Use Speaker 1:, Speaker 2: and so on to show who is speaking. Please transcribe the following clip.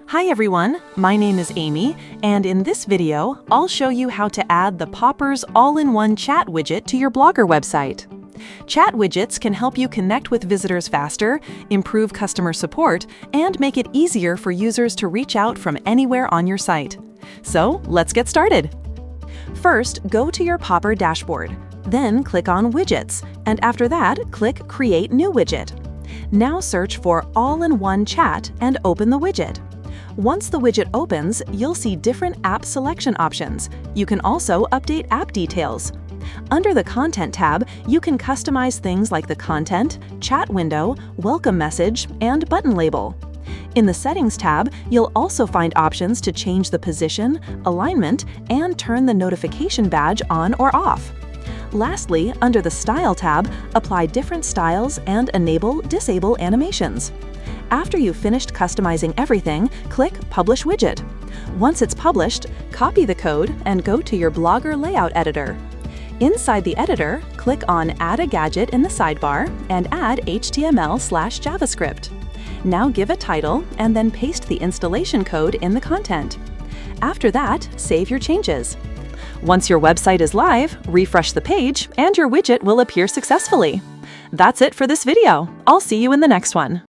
Speaker 1: Hi everyone, my name is Amy, and in this video, I'll show you how to add the Poppers All-in-One Chat Widget to your Blogger website. Chat widgets can help you connect with visitors faster, improve customer support, and make it easier for users to reach out from anywhere on your site. So, let's get started. First, go to your Popper dashboard. Then click on Widgets, and after that, click Create New Widget. Now search for All-in-One Chat and open the widget. Once the widget opens, you'll see different app selection options. You can also update app details. Under the Content tab, you can customize things like the content, chat window, welcome message, and button label. In the Settings tab, you'll also find options to change the position, alignment, and turn the notification badge on or off. Lastly, under the Style tab, apply different styles and enable/disable animations. After you've finished customizing everything, click Publish Widget. Once it's published, copy the code and go to your Blogger layout editor. Inside the editor, click on Add a Gadget in the sidebar and add HTML/JavaScript. Now give a title and then paste the installation code in the content. After that, save your changes. Once your website is live, refresh the page and your widget will appear successfully. That's it for this video. I'll see you in the next one.